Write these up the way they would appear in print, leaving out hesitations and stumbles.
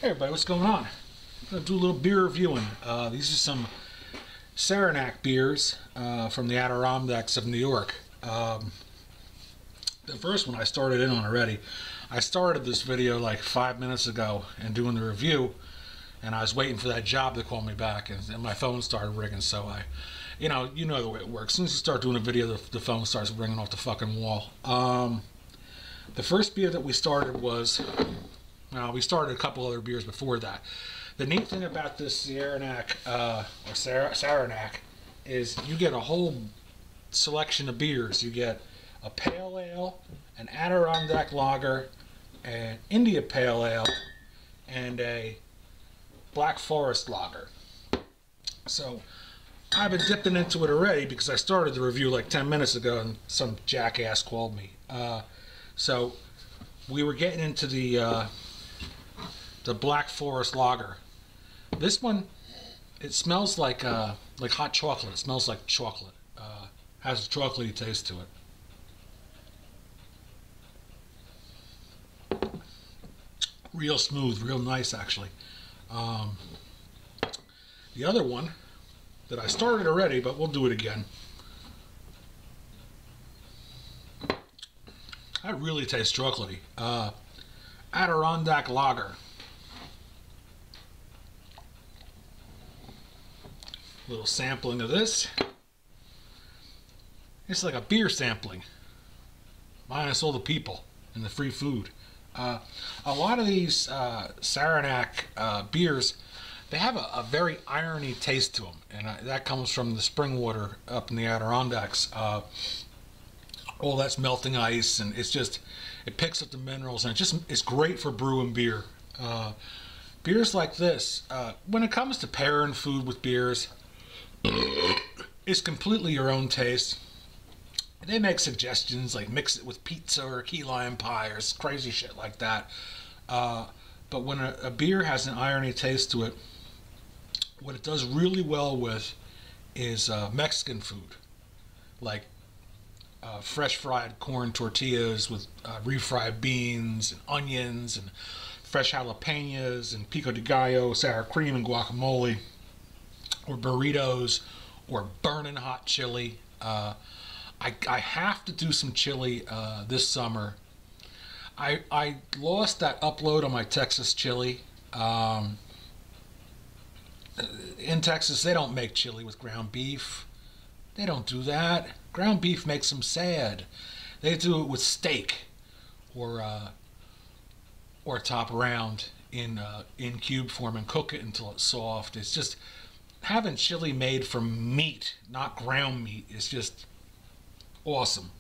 Hey everybody, what's going on? I'm going to do a little beer reviewing. These are some Saranac beers from the Adirondacks of New York. The first one I started in on already. I started this video like 5 minutes ago and doing the review, and I was waiting for that job to call me back, and my phone started ringing, so you know the way it works. As soon as you start doing a video, the phone starts ringing off the fucking wall. The first beer that we started was... Well, we started a couple other beers before that. The neat thing about this Saranac is you get a whole selection of beers. You get a pale ale, an Adirondack Lager, an India Pale Ale, and a Black Forest Lager. So I've been dipping into it already because I started the review like 10 minutes ago and some jackass called me. So we were getting into the Black Forest Lager. This one, it smells like hot chocolate. It smells like chocolate. Has a chocolatey taste to it. Real smooth, real nice actually. The other one that I started already, but we'll do it again. That really tastes chocolatey. Adirondack Lager. Little sampling of this. It's like a beer sampling, minus all the people and the free food. A lot of these Saranac beers, they have a very irony taste to them, and that comes from the spring water up in the Adirondacks. All that's melting ice, and it picks up the minerals, and it's great for brewing beer. Beers like this, when it comes to pairing food with beers, it's completely your own taste. They make suggestions like mix it with pizza or key lime pie or crazy shit like that. But when a beer has an irony taste to it, what it does really well with is Mexican food, like fresh fried corn tortillas with refried beans and onions and fresh jalapenos and pico de gallo, sour cream and guacamole, or burritos, or burning hot chili. I have to do some chili this summer. I lost that upload on my Texas chili. In Texas, they don't make chili with ground beef. They don't do that. Ground beef makes them sad. They do it with steak, or top round in cube form and cook it until it's soft. It's just having chili made from meat, not ground meat, is just awesome.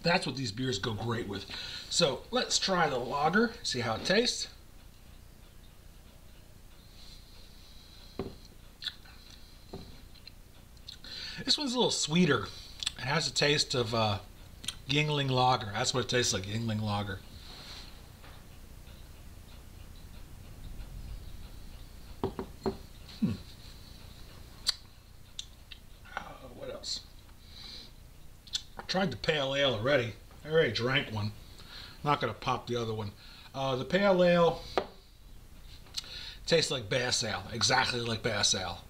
That's what these beers go great with. So let's try the lager, see how it tastes. This one's a little sweeter. It has a taste of Yingling Lager. That's what it tastes like, Yingling Lager. What else? I tried the pale ale already. I already drank one. I'm not going to pop the other one. The pale ale tastes like Bass Ale. Exactly like Bass Ale.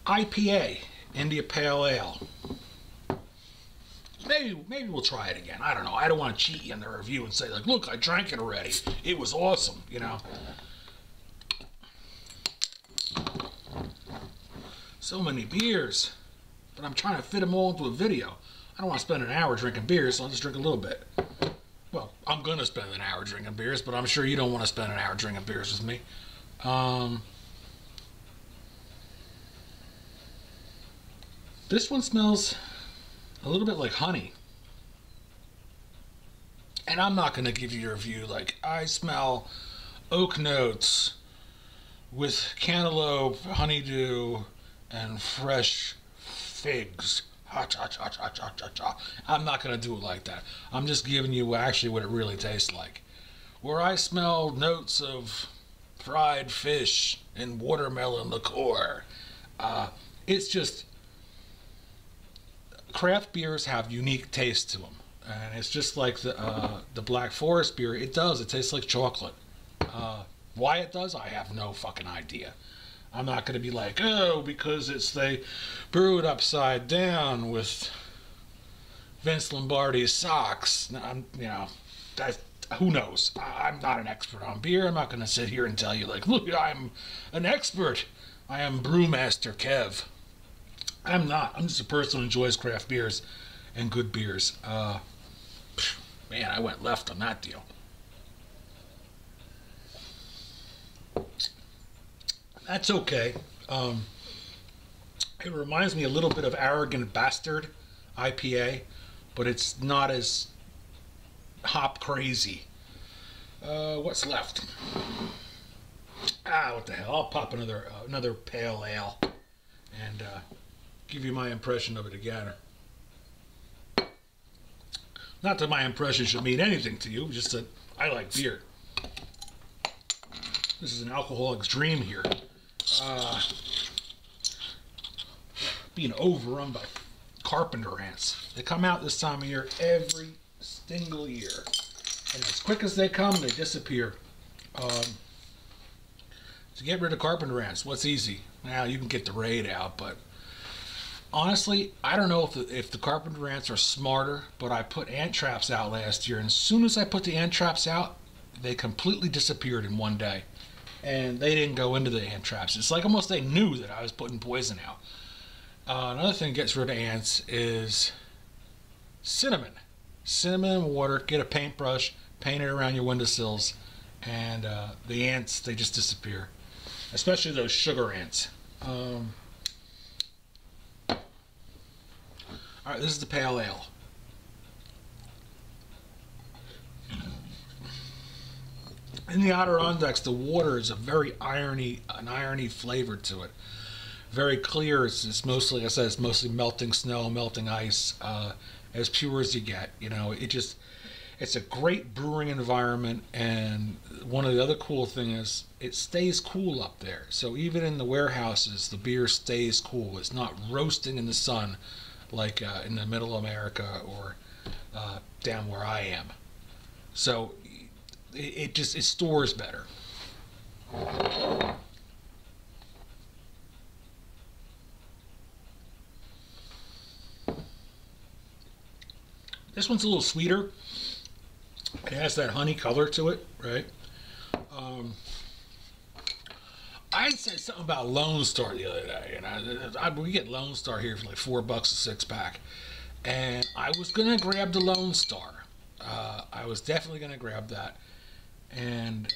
IPA, India Pale Ale. Maybe we'll try it again. I don't know. I don't want to cheat you in the review and say, like, look, I drank it already. It was awesome, you know. So many beers, but I'm trying to fit them all into a video. I don't want to spend an hour drinking beers, so I'll just drink a little bit. Well, I'm going to spend an hour drinking beers, but I'm sure you don't want to spend an hour drinking beers with me. This one smells a little bit like honey. And I'm not going to give you a review like, I smell oak notes with cantaloupe, honeydew, and fresh figs. I'm not going to do it like that. I'm just giving you actually what it really tastes like. Where I smell notes of fried fish and watermelon liqueur. It's just... Craft beers have unique taste to them. and it's just like the Black Forest beer. It does. It tastes like chocolate. Why it does, I have no fucking idea. I'm not going to be like, oh, because they brew it upside down with Vince Lombardi's socks. Who knows? I'm not an expert on beer. I'm not going to sit here and tell you, like, look, I'm an expert. I am Brewmaster Kev. I'm not. I'm just a person who enjoys craft beers and good beers. Man, I went left on that deal. That's okay. It reminds me a little bit of Arrogant Bastard IPA, but it's not as hop crazy. What's left? What the hell? I'll pop another pale ale and give you my impression of it again. Not that my impression should mean anything to you, just that I like beer. This is an alcoholic's dream here. Being overrun by carpenter ants. They come out this time of year every single year. And as quick as they come, they disappear. To get rid of carpenter ants, what's easy? Now, you can get the raid out, but honestly, I don't know if the carpenter ants are smarter, but I put ant traps out last year, and as soon as I put the ant traps out, they completely disappeared in one day. And they didn't go into the ant traps. It's like almost they knew that I was putting poison out. Another thing that gets rid of ants is cinnamon. Cinnamon and water. Get a paintbrush, paint it around your windowsills, and the ants, they just disappear. Especially those sugar ants. Alright, this is the pale ale. In the Adirondacks, the water is a very irony flavor to it. Very clear. It's mostly, like I said, it's mostly melting snow, melting ice, as pure as you get. You know, it's a great brewing environment, and one of the other cool things is it stays cool up there. So even in the warehouses, the beer stays cool. It's not roasting in the sun like in the middle of America or down where I am. So it stores better. This one's a little sweeter. It has that honey color to it, right? I had said something about Lone Star the other day, and we get Lone Star here for like $4 a 6-pack, and I was gonna grab the Lone Star. I was definitely gonna grab that, and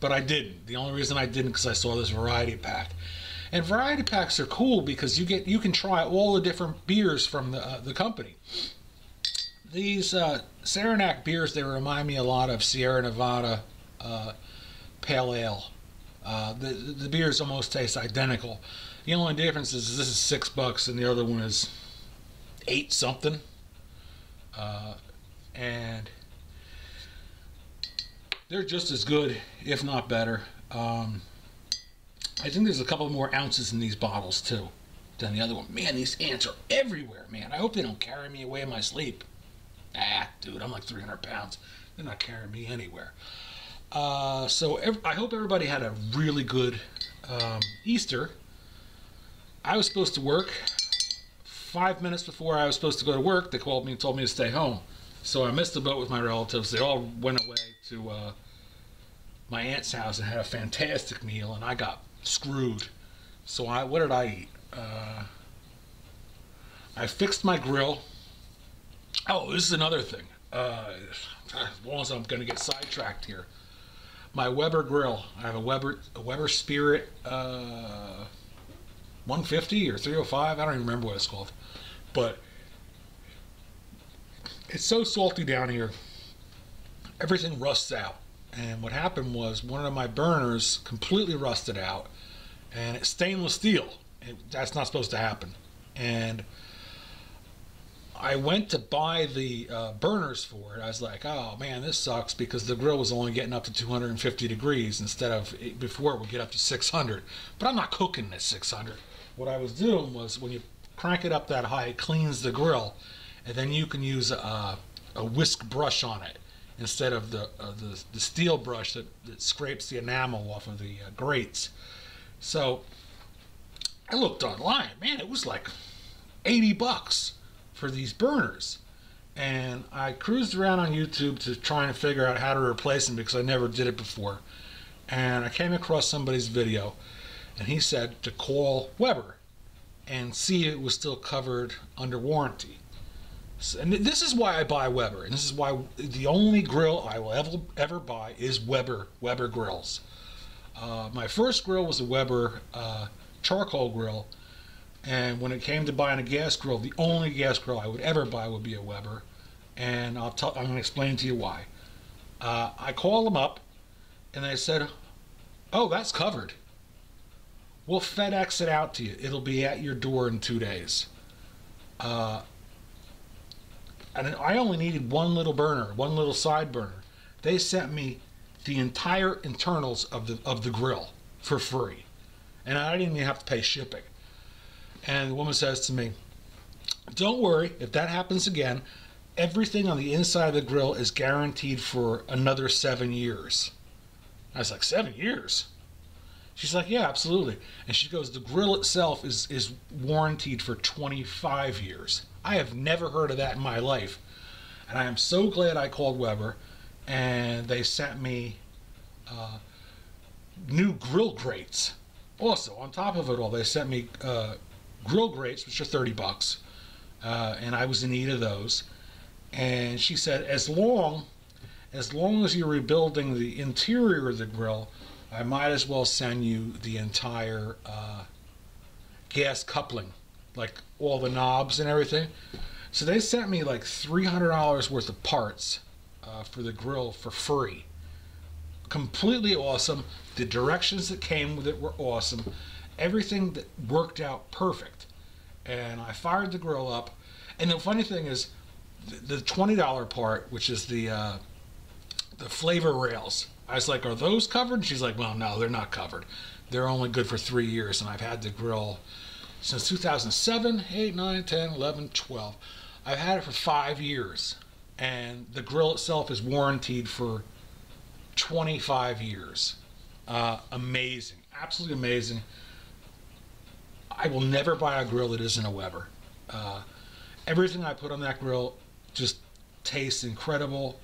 but I didn't. The only reason I didn't because I saw this variety pack. And variety packs are cool because you can try all the different beers from the company. These Saranac beers, they remind me a lot of Sierra Nevada Pale Ale. The beers almost taste identical. The only difference is this is $6 and the other one is 8 something. And they're just as good, if not better. I think there's a couple more ounces in these bottles too than the other one. Man, these ants are everywhere, man. I hope they don't carry me away in my sleep. Dude, I'm like 300 pounds. They're not carrying me anywhere. So I hope everybody had a really good Easter. I was supposed to work. 5 minutes before I was supposed to go to work, they called me and told me to stay home. So I missed the boat with my relatives. They all went away to my aunt's house and had a fantastic meal, and I got screwed. So what did I eat? I fixed my grill. Oh, this is another thing. As long as I'm going to get sidetracked here. My Weber grill. I have a Weber Spirit 150 or 305. I don't even remember what it's called. But it's so salty down here. Everything rusts out. And what happened was one of my burners completely rusted out. And it's stainless steel. That's not supposed to happen. And I went to buy the burners for it. I was like, oh man, this sucks because the grill was only getting up to 250 degrees instead of before it would get up to 600. But I'm not cooking at 600. What I was doing was when you crank it up that high, it cleans the grill, and then you can use a whisk brush on it instead of the steel brush that scrapes the enamel off of the grates. So I looked online. Man, it was like $80 for these burners, and I cruised around on YouTube to try and figure out how to replace them because I never did it before. And I came across somebody's video, and he said to call Weber and see if it was still covered under warranty. And this is why I buy Weber, and this is why the only grill I will ever buy is Weber grills. My first grill was a Weber charcoal grill. And when it came to buying a gas grill, the only gas grill I would ever buy would be a Weber. And I'm going to explain to you why. I called them up, and they said, oh, that's covered. We'll FedEx it out to you. It'll be at your door in 2 days. And I only needed one little burner, one little side burner. They sent me the entire internals of the grill for free. And I didn't even have to pay shipping. And the woman says to me, don't worry, if that happens again, everything on the inside of the grill is guaranteed for another 7 years. I was like, 7 years? She's like, yeah, absolutely. And she goes, the grill itself is warranted for 25 years. I have never heard of that in my life. And I am so glad I called Weber, and they sent me new grill grates. Also, on top of it all, they sent me grill grates, which are $30, and I was in need of those. And she said, as long as you're rebuilding the interior of the grill, I might as well send you the entire gas coupling, like all the knobs and everything. So they sent me like $300 worth of parts for the grill for free. Completely awesome. The directions that came with it were awesome. Everything that worked out perfect. And I fired the grill up. And the funny thing is, the $20 part, which is the flavor rails, I was like, are those covered? And she's like, well, no, they're not covered. They're only good for 3 years. And I've had the grill since 2007, 8, 9, 10, 11, 12. I've had it for 5 years. And the grill itself is warranted for 25 years. Amazing. Absolutely amazing. I will never buy a grill that isn't a Weber. Everything I put on that grill just tastes incredible.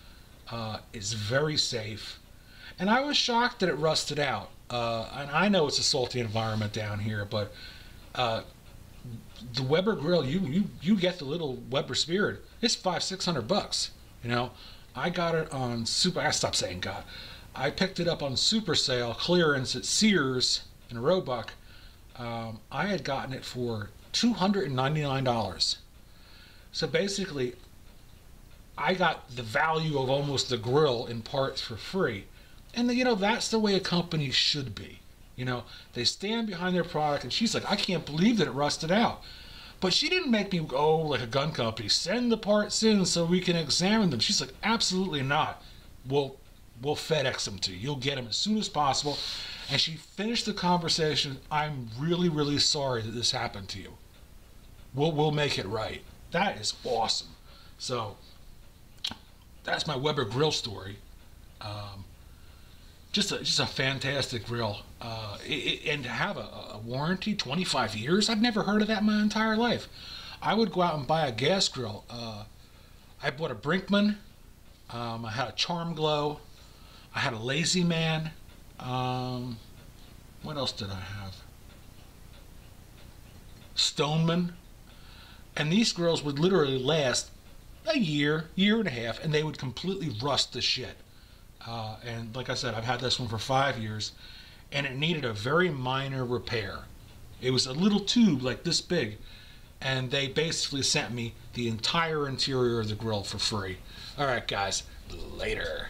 It's very safe. And I was shocked that it rusted out. And I know it's a salty environment down here, but the Weber grill, you get the little Weber Spirit. It's $500-600. You know, I got it on super. I stopped saying God. I picked it up on super sale clearance at Sears in Roebuck. I had gotten it for $299. So basically, I got the value of almost the grill in parts for free. And you know, that's the way a company should be. You know, they stand behind their product, and she's like, I can't believe that it rusted out. But she didn't make me go like a gun company, send the parts in so we can examine them. She's like, absolutely not. We'll FedEx them to you. You'll get them as soon as possible. And she finished the conversation, I'm really, really sorry that this happened to you. We'll make it right. That is awesome. So that's my Weber grill story. Just a fantastic grill. And to have a warranty, 25 years, I've never heard of that in my entire life. I would go out and buy a gas grill. I bought a Brinkmann. I had a Charm Glow. I had a Lazy Man. What else did I have? Stoneman. And these grills would literally last a year, year and a half, and they would completely rust to shit. And like I said, I've had this one for 5 years, and it needed a very minor repair. It was a little tube like this big, and they basically sent me the entire interior of the grill for free. All right, guys, later.